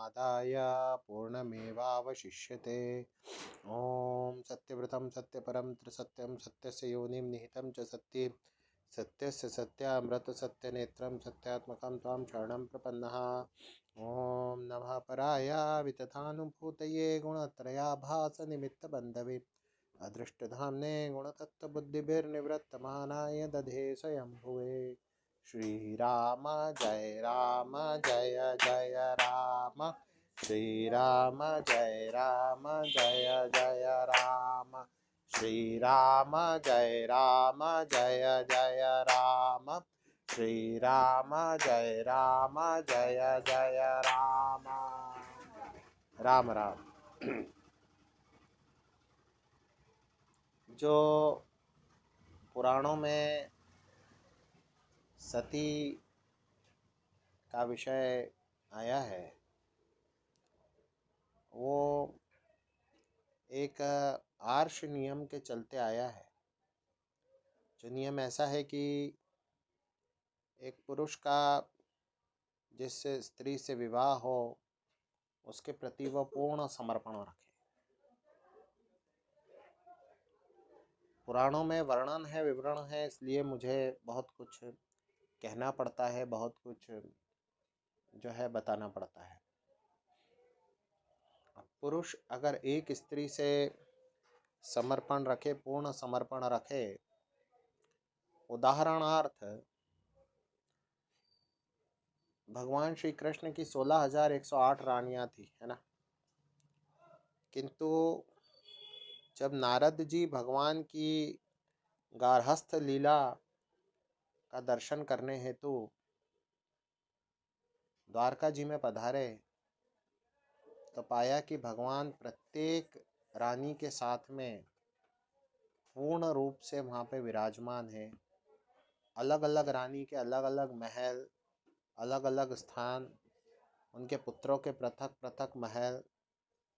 पूर्णमादाय पूर्णमेवावशिष्यते। ॐ सत्यव्रतं सत्यपरं त्रिसत्यं सत्यस्य योनिं निहितं च सत्ये सत्यस्य सत्यामृत सत्यनेत्रं सत्यात्मकं त्वां शरणं प्रपन्नः। ॐ नमः पराय वितथानुभूतये गुणत्रयाभास निमित्तबन्धवे अदृष्टधाम्ने गुणतत्त्वबुद्धिभिर्निवृत्तमानाय दधे स्वयंभुवे। श्रीराम जय राम जय जय राम श्रीराम जय राम जय जय राम श्रीराम जय राम जय जय राम श्रीराम जय राम जय जय राम। राम राम। जो पुराणों में सती का विषय आया है वो एक आर्ष नियम के चलते आया है। जो नियम ऐसा है कि एक पुरुष का जिस स्त्री से विवाह हो उसके प्रति वह पूर्ण समर्पण रखे। पुराणों में वर्णन है, विवरण है, इसलिए मुझे बहुत कुछ कहना पड़ता है, बहुत कुछ जो है बताना पड़ता है। पुरुष अगर एक स्त्री से समर्पण रखे, पूर्ण समर्पण रखे, उदाहरणार्थ भगवान श्री कृष्ण की 16,108 रानियां थी, है ना। किंतु जब नारद जी भगवान की गार्हस्थ लीला का दर्शन करने हेतु द्वारका जी में पधारे तो पाया कि भगवान प्रत्येक रानी के साथ में पूर्ण रूप से वहाँ पे विराजमान है। अलग अलग रानी के अलग अलग महल, अलग अलग स्थान, उनके पुत्रों के पृथक पृथक महल,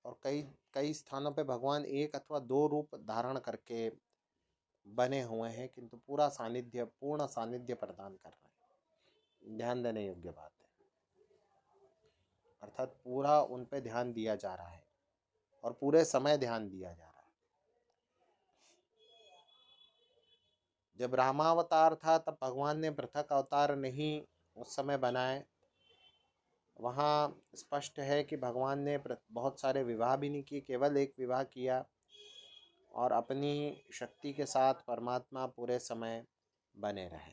और कई कई स्थानों पे भगवान एक अथवा दो रूप धारण करके बने हुए हैं, किंतु पूरा सानिध्य, पूर्ण सानिध्य प्रदान कर रहे हैं। ध्यान देने योग्य बात है। अर्थात पूरा उन पे ध्यान दिया जा रहा है और पूरे समय ध्यान दिया जा रहा है। जब रामावतार था तब भगवान ने पृथक अवतार नहीं उस समय बनाए। वहाँ स्पष्ट है कि भगवान ने बहुत सारे विवाह भी नहीं किए, केवल एक विवाह किया और अपनी शक्ति के साथ परमात्मा पूरे समय बने रहे।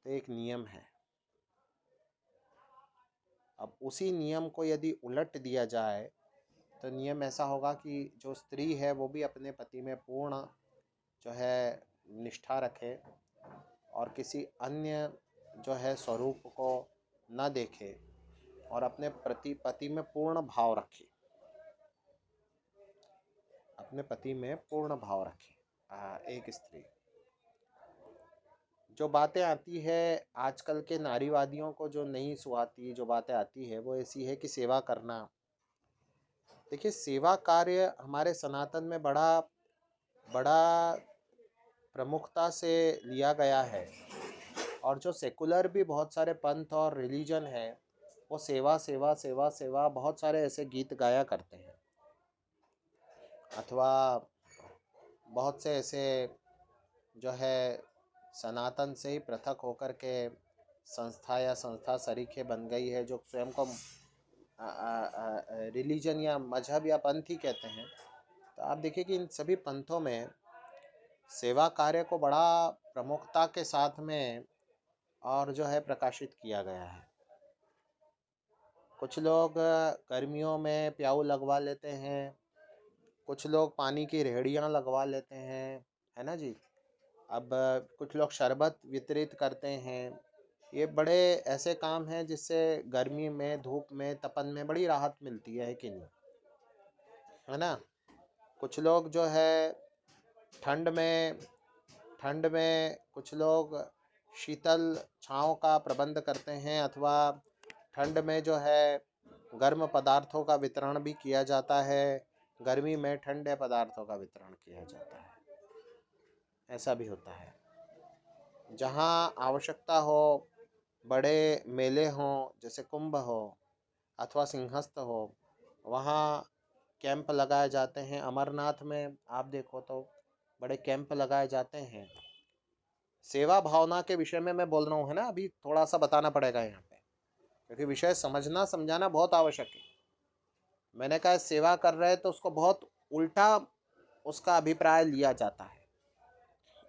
तो एक नियम है। अब उसी नियम को यदि उलट दिया जाए तो नियम ऐसा होगा कि जो स्त्री है वो भी अपने पति में पूर्ण जो है निष्ठा रखे और किसी अन्य जो है स्वरूप को न देखे और अपने प्रति पति में पूर्ण भाव रखे, अपने पति में पूर्ण भाव रखे। एक स्त्री जो बातें आती है आजकल के नारीवादियों को जो नहीं सुहाती, जो बातें आती है वो ऐसी है कि सेवा करना। देखिए, सेवा कार्य हमारे सनातन में बड़ा बड़ा प्रमुखता से लिया गया है और जो सेकुलर भी बहुत सारे पंथ और रिलीजन है वो सेवा सेवा सेवा सेवा बहुत सारे ऐसे गीत गाया करते हैं, अथवा बहुत से ऐसे जो है सनातन से ही पृथक होकर के संस्था या संस्था सरीखे बन गई है जो स्वयं को रिलीजन या मजहब या पंथ ही कहते हैं। तो आप देखिए कि इन सभी पंथों में सेवा कार्य को बड़ा प्रमुखता के साथ में और जो है प्रकाशित किया गया है। कुछ लोग गर्मियों में प्याऊ लगवा लेते हैं, कुछ लोग पानी की रेहड़ियाँ लगवा लेते हैं, है ना जी। अब कुछ लोग शरबत वितरित करते हैं। ये बड़े ऐसे काम हैं जिससे गर्मी में, धूप में, तपन में बड़ी राहत मिलती है कि नहीं, है ना। कुछ लोग जो है ठंड में कुछ लोग शीतल छाँव का प्रबंध करते हैं, अथवा ठंड में जो है गर्म पदार्थों का वितरण भी किया जाता है, गर्मी में ठंडे पदार्थों का वितरण किया जाता है। ऐसा भी होता है। जहाँ आवश्यकता हो बड़े मेले हों, जैसे कुंभ हो अथवा सिंहस्थ हो, वहाँ कैंप लगाए जाते हैं। अमरनाथ में आप देखो तो बड़े कैंप लगाए जाते हैं। सेवा भावना के विषय में मैं बोल रहा हूँ, है ना, अभी थोड़ा सा बताना पड़ेगा यहाँ पे, क्योंकि विषय समझना समझाना बहुत आवश्यक है। मैंने कहा सेवा कर रहे हैं तो उसको बहुत उल्टा उसका अभिप्राय लिया जाता है,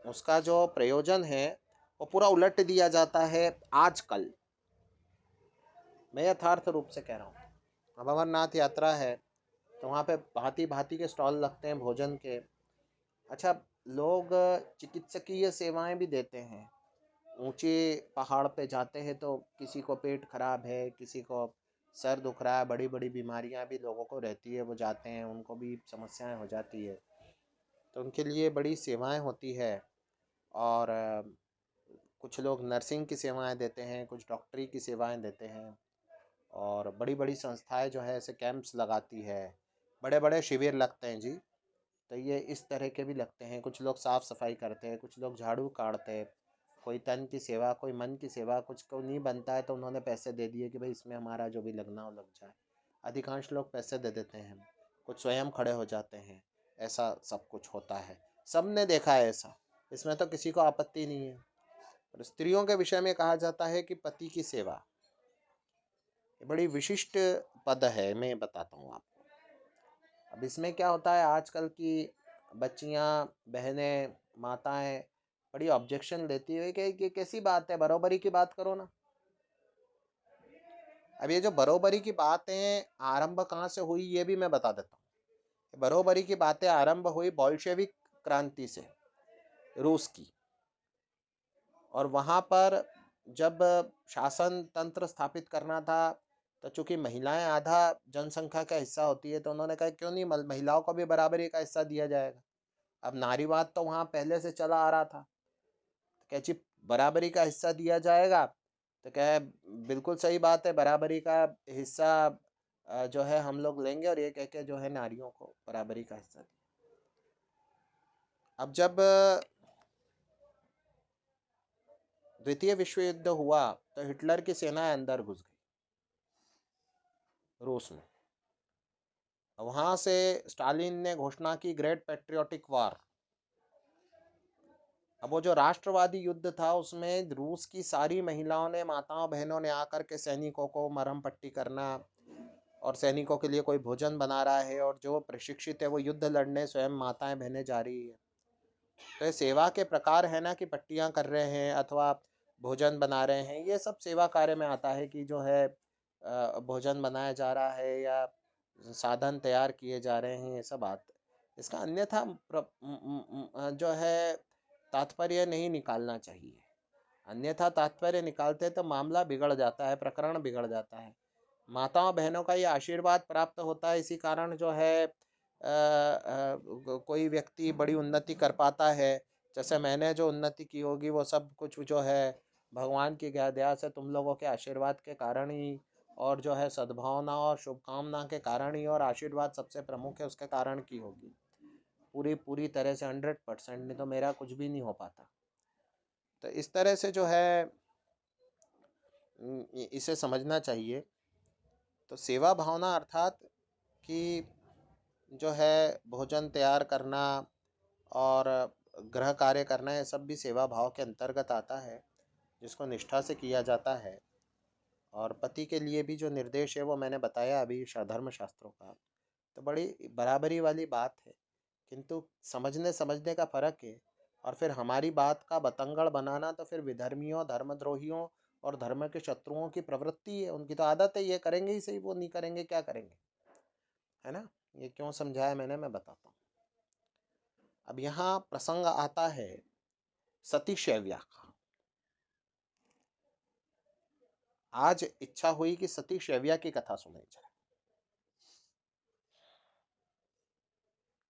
उसका जो प्रयोजन है वो पूरा उलट दिया जाता है आजकल। मैं यथार्थ रूप से कह रहा हूँ। अब अमरनाथ यात्रा है तो वहाँ पे भांति भांति के स्टॉल लगते हैं भोजन के। अच्छा, लोग चिकित्सकीय सेवाएं भी देते हैं। ऊंचे पहाड़ पे जाते हैं तो किसी को पेट खराब है, किसी को सर दुख रहा है, बड़ी बड़ी बीमारियां भी लोगों को रहती है, वो जाते हैं, उनको भी समस्याएं हो जाती है, तो उनके लिए बड़ी सेवाएं होती है। और कुछ लोग नर्सिंग की सेवाएं देते हैं, कुछ डॉक्टरी की सेवाएं देते हैं। और बड़ी बड़ी संस्थाएं जो है ऐसे कैंप्स लगाती है, बड़े बड़े शिविर लगते हैं जी। तो ये इस तरह के भी लगते हैं। कुछ लोग साफ़ सफाई करते हैं, कुछ लोग झाड़ू काटते हैं, कोई तन की सेवा, कोई मन की सेवा। कुछ को नहीं बनता है तो उन्होंने पैसे दे दिए कि भाई इसमें हमारा जो भी लगना हो लग जाए। अधिकांश लोग पैसे दे देते हैं, कुछ स्वयं खड़े हो जाते हैं। ऐसा सब कुछ होता है, सबने देखा है ऐसा, इसमें तो किसी को आपत्ति नहीं है। और स्त्रियों के विषय में कहा जाता है कि पति की सेवा ये बड़ी विशिष्ट पद है। मैं बताता हूँ आपको। अब इसमें क्या होता है, आजकल की बच्चियां, बहनें, माताएं बड़ी ऑब्जेक्शन देती है कि ये कैसी बात है, बराबरी की बात करो ना। अब ये जो बराबरी की बातें आरंभ कहाँ से हुई ये भी मैं बता देता हूँ। बराबरी की बातें आरंभ हुई बोल्शेविक क्रांति से, रूस की। और वहाँ पर जब शासन तंत्र स्थापित करना था तो चूंकि महिलाएं आधा जनसंख्या का हिस्सा होती है, तो उन्होंने कहा क्यों नहीं महिलाओं को भी बराबरी का हिस्सा दिया जाएगा। अब नारीवाद तो वहाँ पहले से चला आ रहा था, तो क्या जी बराबरी का हिस्सा दिया जाएगा। तो क्या बिल्कुल सही बात है, बराबरी का हिस्सा जो है हम लोग लेंगे, और ये कह के जो है नारियों को बराबरी का हिस्सा दिया। अब जब द्वितीय विश्व युद्ध हुआ तो हिटलर की सेनाएं अंदर घुस गई रूस में। वहां से स्टालिन ने घोषणा की ग्रेट पैट्रियोटिक वार। अब वो जो राष्ट्रवादी युद्ध था उसमें रूस की सारी महिलाओं ने, माताओं बहनों ने आकर के सैनिकों को मरहम पट्टी करना, और सैनिकों के लिए कोई भोजन बना रहा है, और जो प्रशिक्षित है वो युद्ध लड़ने स्वयं माताएं बहनें जा रही है। तो ये सेवा के प्रकार है ना, कि पट्टियां कर रहे हैं अथवा भोजन बना रहे हैं, ये सब सेवा कार्य में आता है। कि जो है भोजन बनाया जा रहा है या साधन तैयार किए जा रहे हैं, ये सब बात। इसका अन्यथा जो है तात्पर्य नहीं निकालना चाहिए। अन्यथा तात्पर्य निकालते तो मामला बिगड़ जाता है, प्रकरण बिगड़ जाता है। माताओं बहनों का ये आशीर्वाद प्राप्त होता है, इसी कारण जो है कोई व्यक्ति बड़ी उन्नति कर पाता है। जैसे मैंने जो उन्नति की होगी वो सब कुछ जो है भगवान की दया से, तुम लोगों के आशीर्वाद के कारण ही, और जो है सद्भावना और शुभकामना के कारण ही, और आशीर्वाद सबसे प्रमुख है उसके कारण की होगी। पूरी पूरी तरह से 100%, नहीं तो मेरा कुछ भी नहीं हो पाता। तो इस तरह से जो है इसे समझना चाहिए। तो सेवा भावना अर्थात कि जो है भोजन तैयार करना और गृह कार्य करना, ये सब भी सेवा भाव के अंतर्गत आता है, जिसको निष्ठा से किया जाता है। और पति के लिए भी जो निर्देश है वो मैंने बताया अभी धर्म शास्त्रों का, तो बड़ी बराबरी वाली बात है। किंतु समझने समझने का फ़र्क है। और फिर हमारी बात का बतंगड़ बनाना तो फिर विधर्मियों, धर्मद्रोहियों और धर्म के शत्रुओं की प्रवृत्ति है, उनकी तो आदत है। ये करेंगे ही सही, वो नहीं करेंगे क्या करेंगे, है ना। ये क्यों समझाया मैंने, मैं बताता हूँ। अब यहाँ प्रसंग आता है सती शैव्या का। आज इच्छा हुई कि सती शैव्या की कथा सुनाई जाए।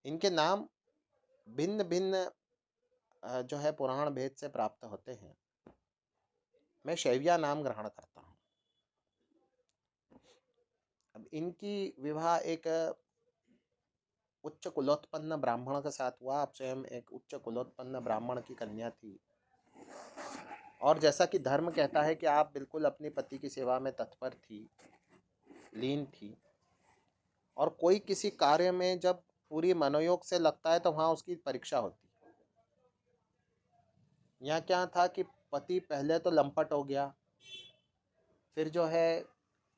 इनके नाम भिन्न भिन्न जो है पुराण भेद से प्राप्त होते हैं। मैं शैव्या नाम ग्रहण करता हूँ। अब इनकी विवाह एक उच्च कुलोत्पन्न ब्राह्मण के साथ हुआ। आप स्वयं एक उच्च कुलोत्पन्न ब्राह्मण की कन्या थी, और जैसा कि धर्म कहता है कि आप बिल्कुल अपने पति की सेवा में तत्पर थी, लीन थी, और कोई किसी कार्य में जब पूरी मनोयोग से लगता है तो वहाँ उसकी परीक्षा होती है। यहाँ क्या था कि पति पहले तो लंपट हो गया, फिर जो है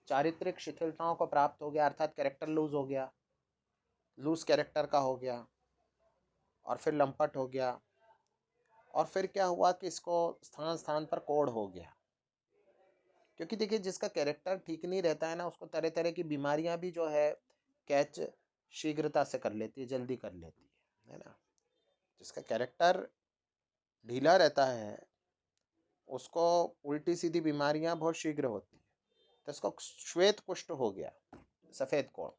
चारित्रिक शिथिलताओं को प्राप्त हो गया, अर्थात कैरेक्टर लूज हो गया, लूज कैरेक्टर का हो गया, और फिर लंपट हो गया, और फिर क्या हुआ कि इसको स्थान स्थान पर कोढ़ हो गया। क्योंकि देखिए, जिसका कैरेक्टर ठीक नहीं रहता है ना, उसको तरह तरह की बीमारियां भी जो है कैच शीघ्रता से कर लेती है, जल्दी कर लेती है ना। जिसका कैरेक्टर ढीला रहता है उसको उल्टी सीधी बीमारियां बहुत शीघ्र होती है। तो इसको श्वेत कुष्ठ हो गया, सफ़ेद कोढ़,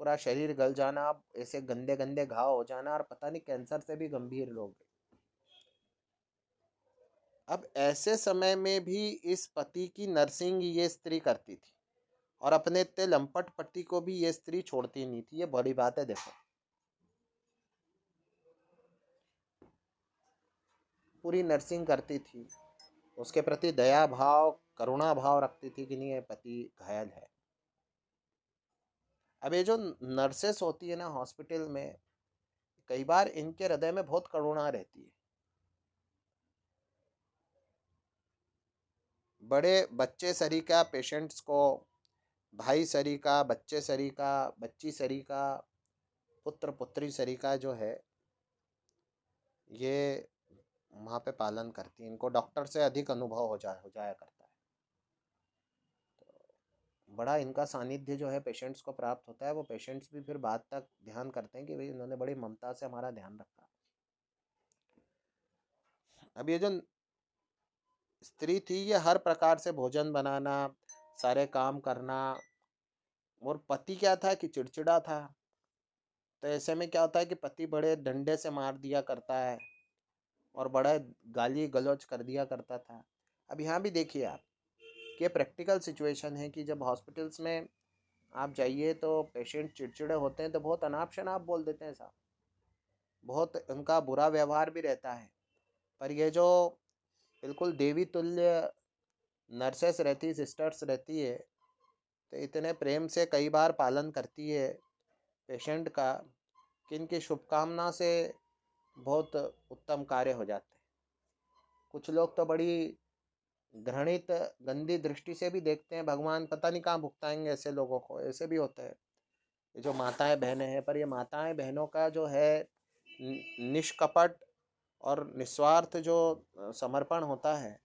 पूरा शरीर गल जाना, ऐसे गंदे गंदे घाव हो जाना, और पता नहीं कैंसर से भी गंभीर रोग। अब ऐसे समय में भी इस पति की नर्सिंग ये स्त्री करती थी, और अपने इतने लंपट पति को भी ये स्त्री छोड़ती नहीं थी। ये बड़ी बात है। देखो, पूरी नर्सिंग करती थी, उसके प्रति दया भाव करुणा भाव रखती थी कि नहीं, ये पति घायल है। अब ये जो नर्सेस होती है ना हॉस्पिटल में, कई बार इनके हृदय में बहुत करुणा रहती है। बड़े बच्चे सरीका पेशेंट्स को, भाई सरीका, बच्चे सरीका, बच्ची सरीका, पुत्र पुत्री सरीका जो है, ये वहाँ पे पालन करती है। इनको डॉक्टर से अधिक अनुभव हो जाया करता है। तो बड़ा इनका सानिध्य जो है पेशेंट्स को प्राप्त होता है। वो पेशेंट्स भी फिर बाद तक ध्यान करते हैं कि भाई इन्होंने बड़ी ममता से हमारा ध्यान रखा। अब ये जो स्त्री थी, ये हर प्रकार से भोजन बनाना, सारे काम करना, और पति क्या था कि चिड़चिड़ा था। तो ऐसे में क्या होता है कि पति बड़े डंडे से मार दिया करता है, और बड़ा गाली गलौज कर दिया करता था। अब यहाँ भी देखिए आप कि प्रैक्टिकल सिचुएशन है कि जब हॉस्पिटल्स में आप जाइए तो पेशेंट चिड़चिड़े होते हैं तो बहुत अनाप शनाप बोल देते हैं साहब, बहुत उनका बुरा व्यवहार भी रहता है। पर ये जो बिल्कुल देवी तुल्य नर्सेस रहती, सिस्टर्स रहती है, तो इतने प्रेम से कई बार पालन करती है पेशेंट का कि इनकी शुभकामना से बहुत उत्तम कार्य हो जाते हैं। कुछ लोग तो बड़ी घृणित गंदी दृष्टि से भी देखते हैं, भगवान पता नहीं कहाँ भुगताएंगे ऐसे लोगों को। ऐसे भी होते हैं ये जो माताएं बहनें हैं। पर ये माताएं बहनों का जो है निष्कपट और निस्वार्थ जो समर्पण होता है,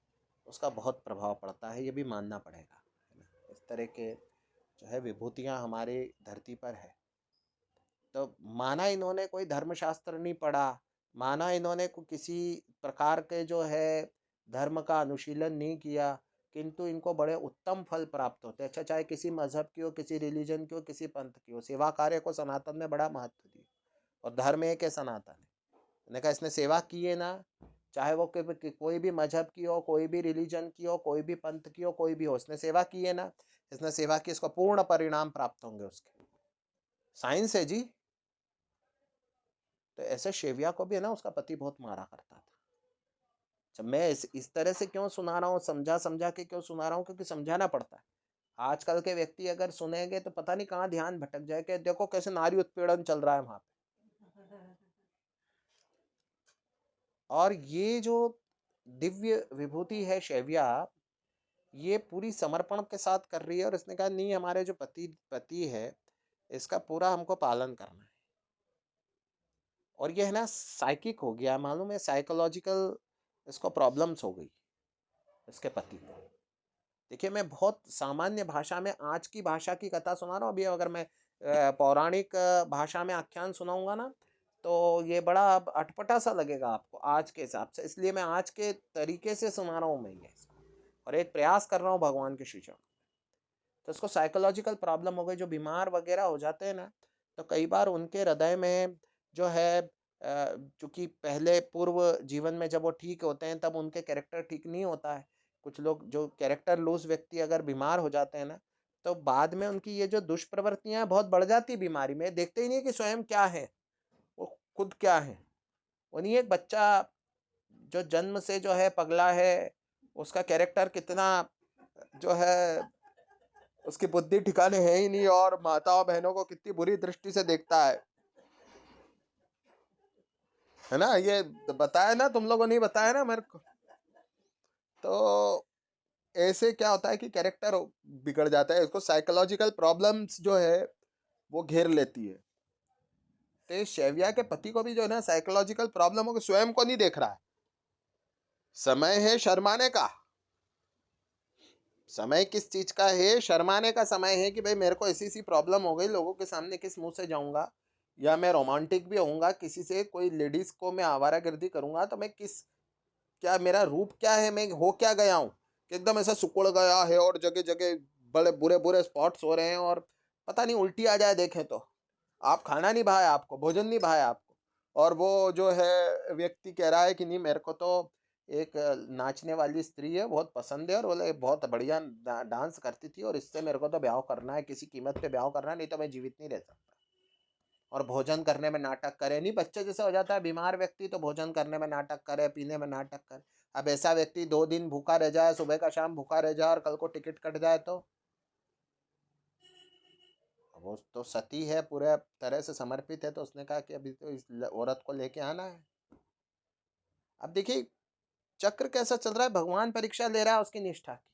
उसका बहुत प्रभाव पड़ता है। ये भी मानना पड़ेगा, है ना। इस तरह के जो है विभूतियाँ हमारी धरती पर है। तो माना इन्होंने कोई धर्मशास्त्र नहीं पढ़ा, माना इन्होंने किसी प्रकार के जो है धर्म का अनुशीलन नहीं किया, किंतु इनको बड़े उत्तम फल प्राप्त होते हैं। अच्छा, चाहे किसी मजहब की हो, किसी रिलीजन की हो, किसी पंथ की हो, सेवा कार्य को सनातन में बड़ा महत्व दिया। और धर्म एक है सनातन है। मैंने कहा इसने सेवा की है ना, चाहे वो कोई भी मजहब की हो, कोई भी रिलीजन की हो, कोई भी पंथ की हो, कोई भी हो, इसने सेवा की है ना, इसने सेवा की, इसको पूर्ण परिणाम प्राप्त होंगे उसके। साइंस है जी। तो ऐसे शेविया को भी है ना उसका पति बहुत मारा करता था। जब मैं इस तरह से क्यों सुना रहा हूँ, समझा समझा के क्यों सुना रहा हूँ, क्योंकि समझाना पड़ता है। आजकल के व्यक्ति अगर सुनेंगे तो पता नहीं कहाँ ध्यान भटक जाए कि देखो कैसे नारी उत्पीड़न चल रहा है वहां पे। और ये जो दिव्य विभूति है शैव्या, ये पूरी समर्पण के साथ कर रही है। और इसने कहा नहीं, हमारे जो पति पति है इसका पूरा हमको पालन करना है। और ये है ना साइकिक हो गया, मालूम है, साइकोलॉजिकल इसको प्रॉब्लम्स हो गई इसके पति को। देखिए, मैं बहुत सामान्य भाषा में आज की भाषा की कथा सुना रहा हूँ। अभी अगर मैं पौराणिक भाषा में आख्यान सुनाऊंगा ना, तो ये बड़ा अब अटपटा सा लगेगा आपको आज के हिसाब से। इसलिए मैं आज के तरीके से सुना रहा हूँ मैं ये इसको, और एक प्रयास कर रहा हूँ भगवान के शिष्यों। तो इसको साइकोलॉजिकल प्रॉब्लम हो गई। जो बीमार वगैरह हो जाते हैं ना, तो कई बार उनके हृदय में जो है चूंकि पहले पूर्व जीवन में जब वो ठीक होते हैं तब उनके कैरेक्टर ठीक नहीं होता है। कुछ लोग जो कैरेक्टर लूज व्यक्ति अगर बीमार हो जाते हैं ना, तो बाद में उनकी ये जो दुष्प्रवृत्तियां बहुत बढ़ जाती बीमारी में। देखते ही नहीं कि स्वयं क्या है, वो खुद क्या है। वो नहीं, एक बच्चा जो जन्म से जो है पगला है, उसका कैरेक्टर कितना जो है, उसकी बुद्धि ठिकाने है ही नहीं, और माताओं बहनों को कितनी बुरी दृष्टि से देखता है ना। ये बताया ना, तुम लोगों ने बताया ना मेरे को। तो ऐसे क्या होता है कि कैरेक्टर बिगड़ जाता है, इसको साइकोलॉजिकल प्रॉब्लम्स जो है वो घेर लेती है। तो ये शैव्या के पति को भी जो है ना साइकोलॉजिकल प्रॉब्लम हो, स्वयं को नहीं देख रहा है। समय है शर्माने का, समय किस चीज का है, शर्माने का समय है कि भाई मेरे को ऐसी सी प्रॉब्लम हो गई, लोगों के सामने किस मुंह से जाऊंगा, या मैं रोमांटिक भी होऊंगा किसी से, कोई लेडीज को मैं आवारागर्दी करूंगा तो मैं किस, क्या मेरा रूप क्या है, मैं हो क्या गया हूँ कि एकदम ऐसा सुकुड़ गया है, और जगह जगह बड़े बुरे बुरे स्पॉट्स हो रहे हैं, और पता नहीं उल्टी आ जाए देखें तो। आप खाना नहीं भाया, आपको भोजन नहीं भाया आपको, और वो जो है व्यक्ति कह रहा है कि नहीं मेरे को तो एक नाचने वाली स्त्री है बहुत पसंद है, और बोले बहुत बढ़िया डांस करती थी, और इससे मेरे को तो ब्याह करना है, किसी कीमत पे ब्याह करना है, नहीं तो मैं जीवित नहीं रह सकता। और भोजन करने में नाटक करे, नहीं बच्चे जैसे हो जाता है बीमार व्यक्ति, तो भोजन करने में नाटक करे, पीने में नाटक करे। अब ऐसा व्यक्ति 2 दिन भूखा रह जाए, सुबह का शाम भूखा रह जाए, और कल को टिकट कट जाए, तो वो तो सती है, पूरे तरह से समर्पित है, तो उसने कहा कि अभी तो इस औरत को लेके आना है। अब देखिए चक्र कैसा चल रहा है, भगवान परीक्षा ले रहा है उसकी निष्ठा की,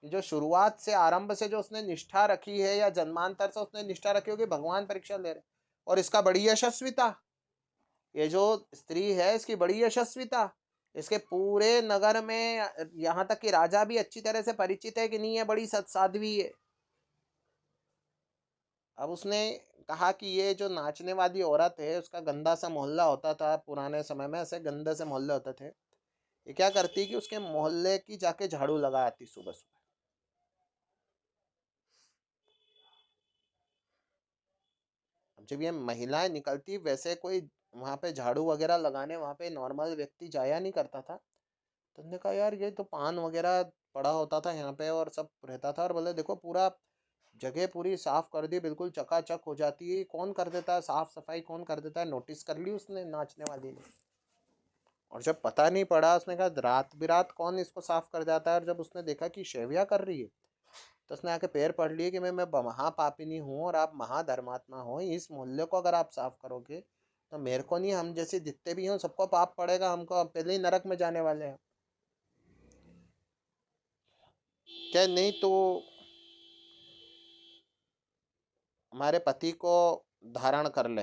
कि जो शुरुआत से आरंभ से जो उसने निष्ठा रखी है, या जन्मांतर से उसने निष्ठा रखी होगी, भगवान परीक्षा ले रहे। और इसका बड़ी यशस्विता, ये जो स्त्री है इसकी बड़ी यशस्विता, इसके पूरे नगर में, यहाँ तक कि राजा भी अच्छी तरह से परिचित है कि नहीं है बड़ी सत्साध्वी है। अब उसने कहा कि ये जो नाचने वाली औरत है उसका गंदा सा मोहल्ला होता था पुराने समय में, ऐसे गंदे से मोहल्ले होते थे, ये क्या करती कि उसके मोहल्ले की जाके झाड़ू लगा आती सुबह सुबह। अब जब ये महिलाएं निकलती, वैसे कोई वहां पे झाड़ू वगैरह लगाने वहां पे नॉर्मल व्यक्ति जाया नहीं करता था। तो हमने कहा यार ये तो पान वगैरह पड़ा होता था यहाँ पे और सब रहता था, और बोले देखो पूरा जगह पूरी साफ कर दी, बिल्कुल चकाचक हो जाती है, कौन कर देता है साफ सफाई, कौन कर देता है, नोटिस कर ली उसने नाचने वाली ने। और जब पता नहीं पड़ा, उसने कहा रात बिरात कौन इसको साफ कर जाता है, और जब उसने देखा कि शैव्या कर रही है, तो उसने आके पैर पड़ लिए कि मैं महापापिनी हूँ और आप महाधर्मात्मा हो, इस मोहल्ले को अगर आप साफ करोगे तो मेरे को नहीं, हम जैसे जितने भी हों सबको पाप पड़ेगा, हमको पहले ही नरक में जाने वाले हैं। क्या नहीं तो हमारे पति को धारण कर ले,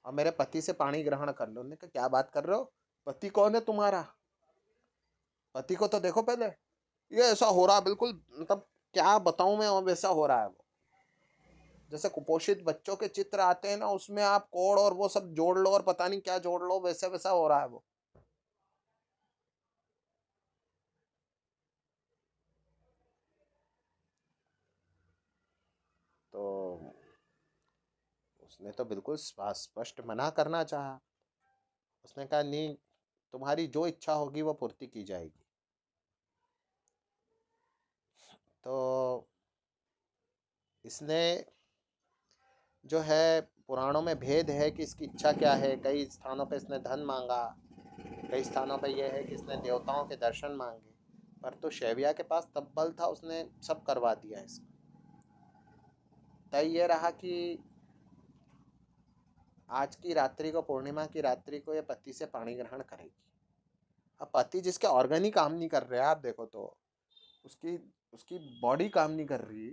और मेरे पति से पानी ग्रहण कर लो। उन्होंने कहा क्या बात कर रहे हो, पति कौन है तुम्हारा, पति को तो देखो पहले। ये ऐसा हो रहा बिल्कुल, मतलब क्या बताऊं मैं, और वैसा हो रहा है वो, जैसे कुपोषित बच्चों के चित्र आते हैं ना, उसमें आप कोड और वो सब जोड़ लो और पता नहीं क्या जोड़ लो, वैसे वैसा हो रहा है वो। तो उसने तो बिल्कुल स्पष्ट मना करना चाहा। उसने कहा नहीं, तुम्हारी जो इच्छा होगी वो पूर्ति की जाएगी। तो इसने जो है पुराणों में भेद है कि इसकी इच्छा क्या है, कई स्थानों पे इसने धन मांगा, कई स्थानों पे यह है कि इसने देवताओं के दर्शन मांगे, पर तो शैव्या के पास तब बल था, उसने सब करवा दिया इसका। तय ये रहा कि आज की रात्रि को, पूर्णिमा की रात्रि को, ये पति से पाणी ग्रहण करेगी। अब पति जिसके ऑर्गन ही काम नहीं कर रहे हैं, आप देखो तो उसकी उसकी बॉडी काम नहीं कर रही,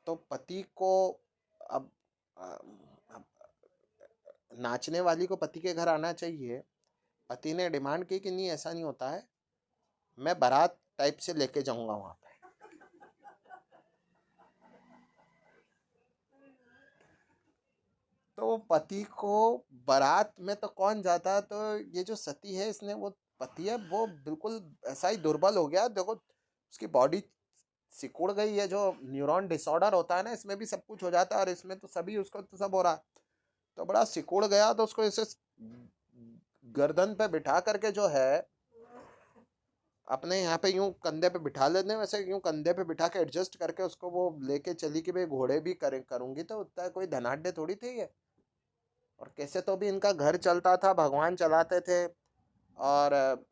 तो पति को अब अब नाचने वाली को पति के घर आना चाहिए। पति ने डिमांड की कि नहीं ऐसा नहीं होता है, मैं बारात टाइप से लेके जाऊंगा वहां पे। तो पति को बारात में तो कौन जाता है, तो ये जो सती है इसने, वो पति है वो बिल्कुल ऐसा ही दुर्बल हो गया, देखो उसकी बॉडी सिकुड़ गई है, जो न्यूरॉन डिसऑर्डर होता है ना, इसमें भी सब कुछ हो जाता है, और इसमें तो सभी उसको तो सब हो रहा है। तो बड़ा सिकुड़ गया, तो उसको ऐसे गर्दन पे बिठा करके जो है अपने यहाँ पे यूं कंधे पे बिठा लेते हैं, वैसे यूं कंधे पे बिठा के एडजस्ट करके उसको वो लेके चली कि भाई घोड़े भी करूंगी, तो उतना कोई धनाढ़ थोड़ी थी ये। और कैसे तो भी इनका घर चलता था, भगवान चलाते थे। और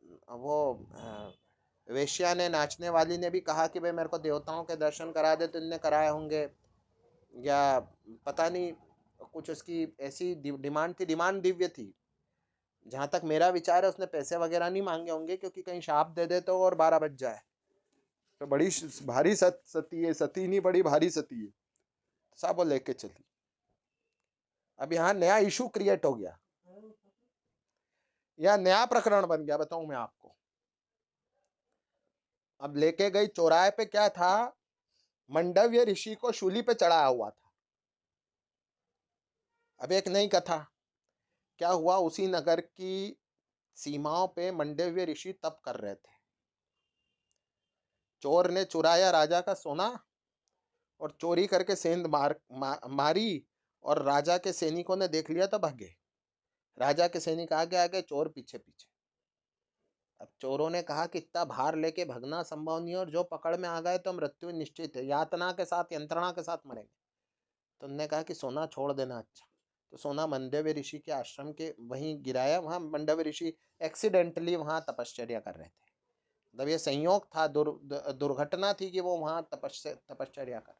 वेश्या ने, नाचने वाली ने भी कहा कि भाई मेरे को देवताओं के दर्शन करा दे, तो इनने कराए होंगे, या पता नहीं कुछ उसकी ऐसी डिमांड थी। डिमांड दिव्य थी, जहाँ तक मेरा विचार है। उसने पैसे वगैरह नहीं मांगे होंगे, क्योंकि कहीं शाप दे दे तो और 12 बज जाए। तो बड़ी भारी सती है, सती नहीं, बड़ी भारी सती है। सब वो लेके चली। अब यहाँ नया इशू क्रिएट हो गया, या नया प्रकरण बन गया, बताऊं मैं आपको। अब लेके गई चौराहे पे, क्या था, मंडव्य ऋषि को शूली पे चढ़ाया हुआ था। अब एक नई कथा, क्या हुआ, उसी नगर की सीमाओं पे मंडव्य ऋषि तप कर रहे थे। चोर ने चुराया राजा का सोना और चोरी करके सेंध मारी, और राजा के सैनिकों ने देख लिया तो भागे। राजा के सैनिक आगे आगे, चोर पीछे पीछे। अब चोरों ने कहा कि इतना भार लेके भगना संभव नहीं है, और जो पकड़ में आ गए तो मृत्यु निश्चित है, यातना के साथ, यंत्रणा के साथ मरेंगे। तो उन्होंने कहा कि सोना छोड़ देना अच्छा। तो सोना मंडव्य ऋषि के आश्रम के वहीं गिराया। वहां मंडव्य ऋषि एक्सीडेंटली वहां तपश्चर्या कर रहे थे। मतलब ये संयोग था, दुर्घटना थी कि वो वहां तपश्चर्या कर।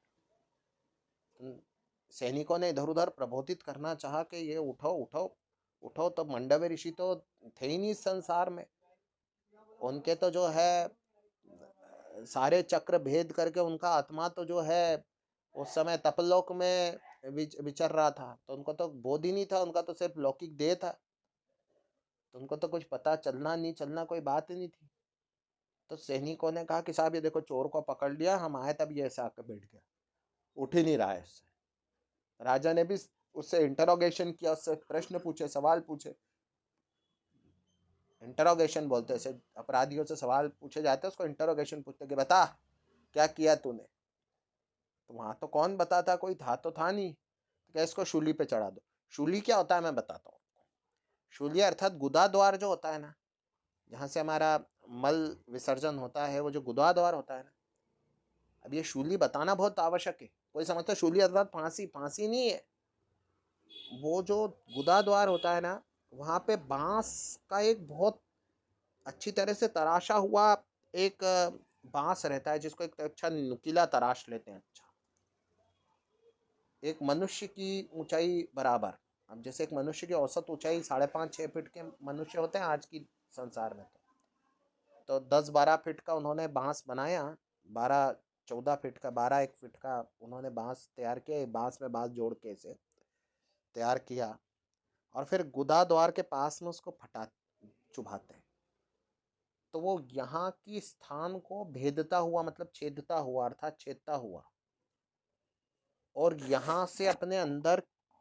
सैनिकों ने इधर उधर प्रबोधित करना चाहा कि ये उठो उठो उठो, तो मंडव्य ऋषि तो थे ही नहीं इस संसार में। उनके तो जो है सारे चक्र भेद करके उनका आत्मा तो जो है उस समय तपलोक में विचर रहा था। तो उनको तो बोध ही नहीं था, उनका तो सिर्फ लौकिक देह था। तो उनको तो कुछ पता चलना नहीं चलना कोई बात ही नहीं थी। तो सैनिकों ने कहा कि साहब ये देखो, चोर को पकड़ लिया, हम आए तब ये ऐसे आकर बैठ गया, उठ ही नहीं रहा है उससे। राजा ने भी उससे इंटरोगेशन किया, उससे प्रश्न पूछे, सवाल पूछे। इंटरोगेशन बोलते हैं, ऐसे अपराधियों से सवाल पूछे जाते हैं, उसको इंटरोगेशन पूछते कि बता क्या किया तूने। तो वहां तो कौन बताता, कोई था तो था नहीं। तो क्या, इसको शूली पे चढ़ा दो। शूली क्या होता है मैं बताता हूँ। शूली अर्थात गुदा द्वार जो होता है ना, जहाँ से हमारा मल विसर्जन होता है, वो जो गुदा द्वार होता है ना। अब ये शूली बताना बहुत आवश्यक है। कोई समझता है शूली अर्थात फांसी, फांसी नहीं है। वो जो गुदा द्वार होता है ना, वहाँ पे बांस का एक बहुत अच्छी तरह से तराशा हुआ एक बांस रहता है, जिसको एक अच्छा नुकीला तराश लेते हैं। अच्छा, एक मनुष्य की ऊंचाई बराबर। अब जैसे एक मनुष्य की औसत ऊंचाई 5.5-6 फीट के मनुष्य होते हैं आज की संसार में। तो 10-12 फीट का उन्होंने बांस बनाया, 12-14 फीट का, 12-1 फीट का उन्होंने बांस तैयार किया। बांस में बांस जोड़ के इसे तैयार किया, और फिर गुदा द्वार के पास में उसको चुभाते हैं। तो वो यहाँ की स्थान को भेदता हुआ, मतलब छेदता हुआ, अर्थात छेदता हुआ, और यहाँ से अपने अंदर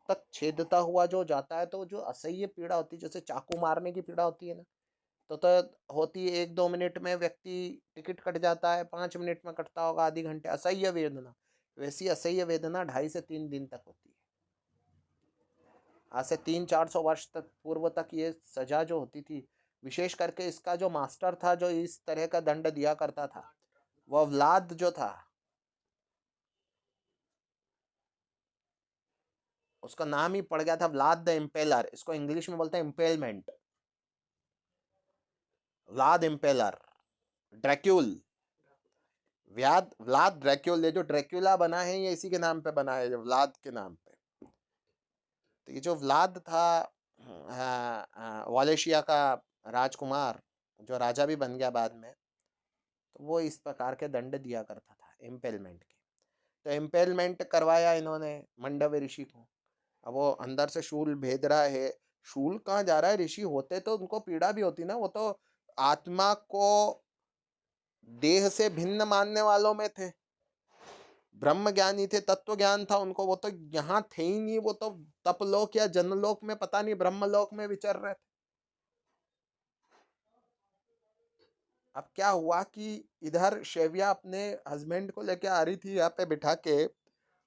तक छेदता हुआ जो जाता है, तो जो असह्य पीड़ा होती है, जैसे चाकू मारने की पीड़ा होती है ना, तो होती है 1-2 मिनट में, व्यक्ति टिकट कट जाता है, 5 मिनट में कटता होगा, आधे घंटे, असह्य वेदना। वैसी असह्य वेदना 2.5 से 3 दिन तक होती है। आज से 300-400 वर्ष तक पूर्व तक ये सजा जो होती थी, विशेष करके इसका जो मास्टर था, जो इस तरह का दंड दिया करता था, वह व्लाद जो था, उसका नाम ही पड़ गया था व्लाद द इम्पेलर। इसको इंग्लिश में बोलते हैं impalement. Vlad Impaler, Dracul, Vlad Dracul. ये जो ड्रैक्यूला बना है, ये इसी के नाम पे बना है, व्लाद के नाम पे। तो ये जो व्लाद था, वालेशिया का राजकुमार, जो राजा भी बन गया बाद में, तो वो इस प्रकार के दंड दिया करता था, इम्पेलमेंट के। तो इम्पेलमेंट करवाया इन्होंने मंडव्य ऋषि को। अब वो अंदर से शूल भेद रहा है। शूल कहाँ जा रहा है, ऋषि होते तो उनको पीड़ा भी होती ना, वो तो आत्मा को देह से भिन्न मानने वालों में थे, ब्रह्म ज्ञानी थे, तत्व ज्ञान था उनको। वो तो यहाँ थे ही नहीं, वो तो तपलोक या जनलोक में, पता नहीं ब्रह्मलोक में विचर रहे थे। अब क्या हुआ कि इधर शैव्या अपने हस्बैंड को लेके आ रही थी यहाँ पे बिठा के,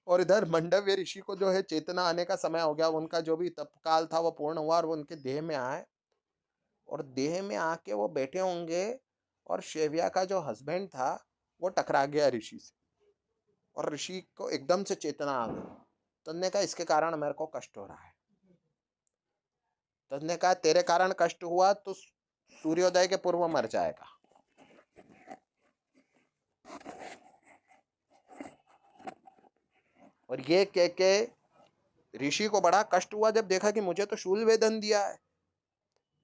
और इधर मंडव्य ऋषि को जो है चेतना आने का समय हो गया। उनका जो भी तपकाल था वो पूर्ण हुआ, और वो उनके देह में आए, और देह में आके वो बैठे होंगे, और शैव्या का जो हस्बैंड था वो टकरा गया ऋषि से, और ऋषि को एकदम से चेतना आ गई। तो उन्होंने कहा इसके कारण मेरे को कष्ट हो रहा है। तो उसने कहा तेरे कारण कष्ट हुआ तो सूर्योदय के पूर्व मर जाएगा। और ये कह के ऋषि को बड़ा कष्ट हुआ जब देखा कि मुझे तो शूल वेदन दिया है।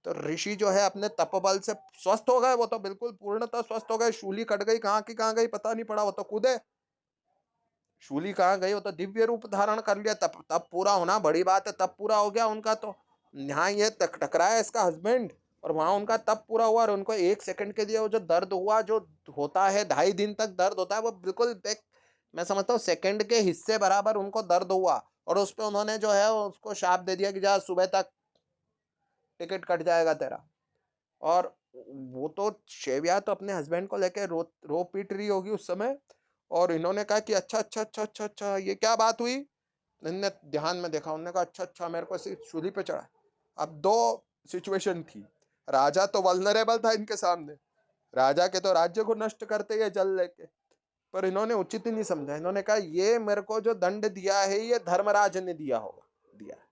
तो ऋषि जो है अपने तप बल से स्वस्थ हो गए, वो तो बिल्कुल पूर्णतः स्वस्थ हो गए। शूली कट गई, कहाँ की कहाँ गई पता नहीं पड़ा, वो तो कूदे। शूली कहाँ गई, वो तो दिव्य रूप धारण कर लिया। तब तब पूरा होना बड़ी बात है, तब पूरा हो गया उनका। तो यहाँ ये टकराया इसका हस्बैंड, और वहां उनका तब पूरा हुआ। और उनको 1 सेकंड के लिए वो जो दर्द हुआ, जो होता है 2.5 दिन तक दर्द होता है, वो बिल्कुल एक, मैं समझता हूँ सेकंड के हिस्से बराबर उनको दर्द हुआ। और उस पर उन्होंने जो है उसको शाप दे दिया कि जा सुबह तक टिकट कट जाएगा तेरा। और वो तो शेविया तो अपने हस्बैंड को लेके रो रो पीट रही होगी उस समय। और इन्होंने कहा कि अच्छा अच्छा अच्छा अच्छा अच्छा ये क्या बात हुई। इन्होंने ध्यान में देखा, उन्होंने कहा अच्छा अच्छा मेरे को सिर्फ सूली पे चढ़ा। अब दो सिचुएशन थी। राजा तो वल्नरेबल था इनके सामने, राजा के तो राज्य को नष्ट करते ये जल लेके। पर इन्होंने उचित ही नहीं समझा। इन्होंने कहा ये मेरे को जो दंड दिया है ये धर्मराज ने दिया होगा, दिया है।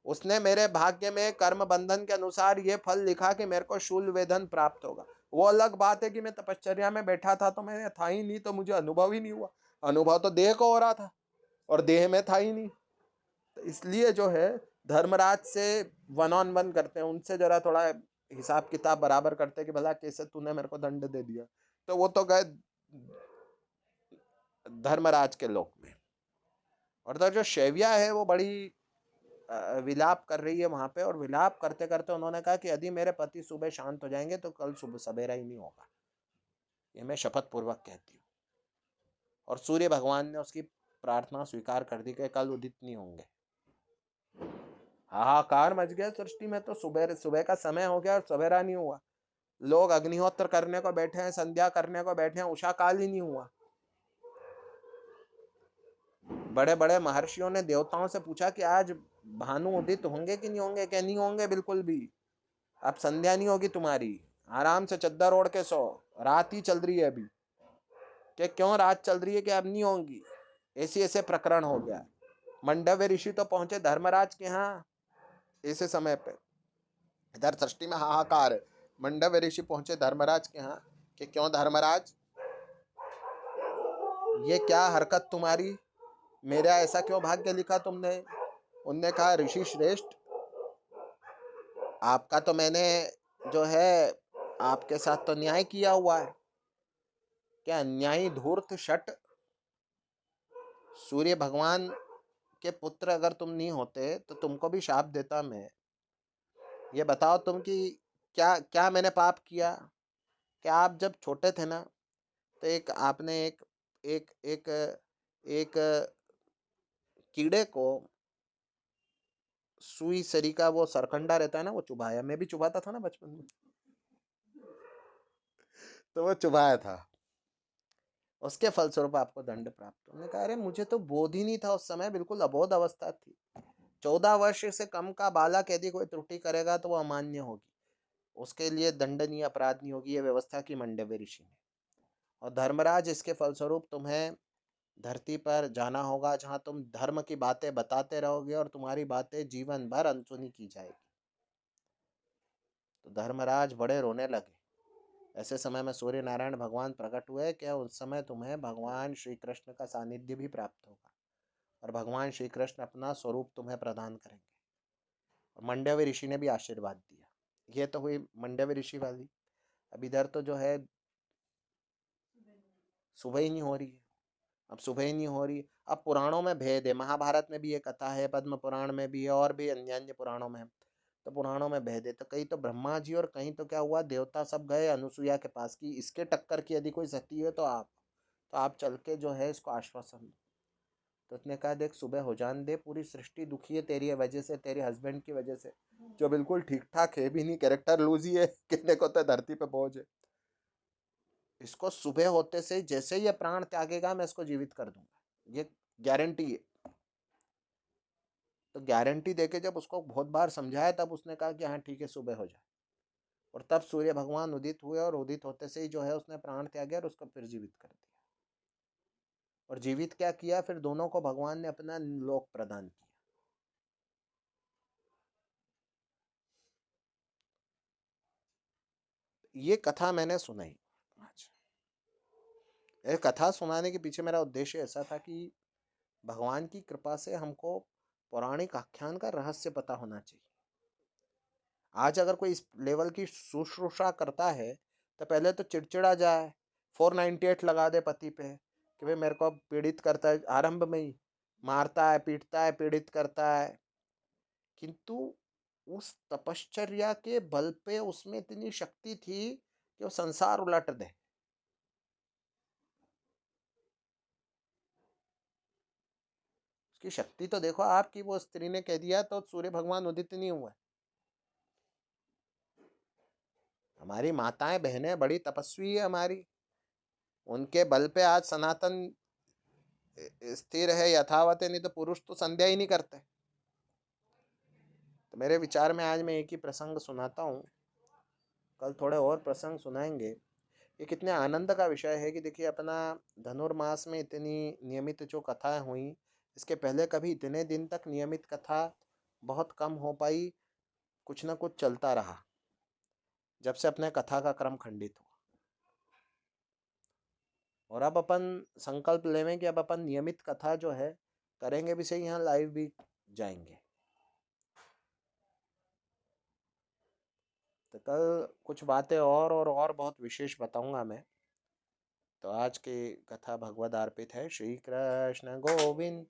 उसने मेरे भाग्य में कर्म बंधन के अनुसार ये फल लिखा कि मेरे को शूल वेदन प्राप्त होगा। वो अलग बात है कि मैं तपश्चर्या में बैठा था तो मैंने था ही नहीं, तो मुझे अनुभव ही नहीं हुआ। अनुभव तो देह को हो रहा था और देह में था ही नहीं। तो इसलिए जो है धर्मराज से 1 on 1 करते हैं, उनसे जरा थोड़ा हिसाब किताब बराबर करते हैं कि भला कैसे तूने मेरे को दंड दे दिया। तो वो तो गए धर्मराज के लोक में। और उधर जो शैव्या है वो बड़ी विलाप कर रही है वहां पे। और विलाप करते करते उन्होंने कहा कि यदि मेरे पति सुबह शांत हो जाएंगे तो कल सुबह सवेरा ही नहीं होगा, ये मैं शपथ पूर्वक कहती हूँ। और सूर्य भगवान ने उसकी प्रार्थना स्वीकार कर दी कि कल उदित नहीं होंगे। हाहाकार मच गया सृष्टि में। तो सुबह सुबह का समय हो गया और सवेरा नहीं हुआ। लोग अग्निहोत्र करने को बैठे हैं, संध्या करने को बैठे हैं, उषा काल ही नहीं हुआ। बड़े बड़े महर्षियों ने देवताओं से पूछा कि आज भानु उदित होंगे कि नहीं होंगे। क्या नहीं होंगे बिल्कुल भी। अब संध्या नहीं होगी तुम्हारी, आराम से चद्दर ओढ़ के सो, रात ही चल रही है अभी। कि क्यों रात चल रही है कि अब नहीं होंगी। ऐसे ऐसे प्रकरण हो गया। मंडव्य ऋषि तो पहुंचे धर्मराज के यहाँ ऐसे समय पे। इधर सृष्टि में हाहाकार है। मंडव्य ऋषि पहुंचे धर्मराज के यहाँ कि क्यों धर्मराज ये क्या हरकत तुम्हारी, मेरा ऐसा क्यों भाग्य लिखा तुमने। उनने कहा ऋषि श्रेष्ठ, आपका तो मैंने जो है आपके साथ तो न्याय किया हुआ है। क्या अन्यायी धूर्त शट, सूर्य भगवान के पुत्र अगर तुम नहीं होते तो तुमको भी शाप देता मैं। ये बताओ तुम कि क्या क्या मैंने पाप किया। क्या आप जब छोटे थे ना तो एक आपने एक एक एक कीड़े को सुई सरी का वो सरकंडा रहता है ना वो चुभाया। मैं भी चुभाता था ना बचपन में, तो वो चुभाया था। उसके फलस्वरूप आपको दंड प्राप्त। उन्होंने कहा अरे मुझे तो बोध ही नहीं था उस समय, बिल्कुल अबोध अवस्था थी। 14 वर्ष से कम का बालक यदि कोई त्रुटि करेगा तो वो अमान्य होगी, उसके लिए दंडनीय अपराध नहीं होगी। ये व्यवस्था की मंडव्य ऋषि ने। और धर्मराज इसके फलस्वरूप तुम्हें धरती पर जाना होगा जहां तुम धर्म की बातें बताते रहोगे और तुम्हारी बातें जीवन भर अनसुनी की जाएगी। तो धर्मराज बड़े रोने लगे। ऐसे समय में सूर्य नारायण भगवान प्रकट हुए। क्या उस समय तुम्हें भगवान श्री कृष्ण का सानिध्य भी प्राप्त होगा और भगवान श्री कृष्ण अपना स्वरूप तुम्हें प्रदान करेंगे। और मंडव्य ऋषि ने भी आशीर्वाद दिया। ये तो हुई मंडव्य ऋषि वाली। अब इधर तो जो है सुबह ही नहीं हो रही है। अब सुबह ही नहीं हो रही। अब पुराणों में भेद है, महाभारत में भी ये कथा है, पद्म पुराण में भी है, और भी अन्य अन्य पुराणों में है। तो पुराणों में भेद है। तो कहीं तो ब्रह्मा जी और कहीं तो क्या हुआ देवता सब गए अनुसुईया के पास की इसके टक्कर की यदि कोई शक्ति है तो आप चल के जो है इसको आश्वासन दो। तो उसने कहा देख सुबह हो जान दे, पूरी सृष्टि दुखी है तेरी वजह से, तेरे हस्बैंड की वजह से, जो बिल्कुल ठीक ठाक है भी नहीं, कैरेक्टर लूज ही है कहने को तो धरती पे बोझ है। इसको सुबह होते से जैसे ही ये प्राण त्यागेगा मैं इसको जीवित कर दूंगा, ये गारंटी है। तो गारंटी देके जब उसको बहुत बार समझाया तब उसने कहा कि हाँ ठीक है सुबह हो जाए। और तब सूर्य भगवान उदित हुए और उदित होते से ही जो है उसने प्राण त्यागे और उसको फिर जीवित कर दिया। और जीवित क्या किया, फिर दोनों को भगवान ने अपना लोक प्रदान किया। ये कथा मैंने सुनाई। अच्छा, ये कथा सुनाने के पीछे मेरा उद्देश्य ऐसा था कि भगवान की कृपा से हमको पौराणिक आख्यान का रहस्य पता होना चाहिए। आज अगर कोई इस लेवल की शुश्रूषा करता है तो पहले तो चिड़चिड़ा जाए, 498 लगा दे पति पे कि भाई मेरे को पीड़ित करता है, आरंभ में ही मारता है, पीटता है, पीड़ित करता है। किंतु उस तपश्चर्या के बल पे उसमें इतनी शक्ति थी कि वो संसार उलट दे। उसकी शक्ति तो देखो आपकी, वो स्त्री ने कह दिया तो सूर्य भगवान उदित नहीं हुआ। हमारी माताएं बहनें बड़ी तपस्वी है हमारी, उनके बल पे आज सनातन स्थिर है, यथावत है, नहीं तो पुरुष तो संध्या ही नहीं करते। तो मेरे विचार में आज मैं एक ही प्रसंग सुनाता हूँ, कल थोड़े और प्रसंग सुनाएंगे। ये कितने आनंद का विषय है कि देखिए अपना धनुर्मास में इतनी नियमित जो कथाएं हुई, इसके पहले कभी इतने दिन तक नियमित कथा बहुत कम हो पाई, कुछ ना कुछ चलता रहा जब से अपने कथा का क्रम खंडित हुआ। और अब अपन संकल्प लेवें कि अब अपन नियमित कथा जो है करेंगे भी सही, यहाँ लाइव भी जाएंगे। तो कल कुछ बातें और बहुत विशेष बताऊंगा मैं। तो आज की कथा भगवद अर्पित है। श्री कृष्ण गोविंद।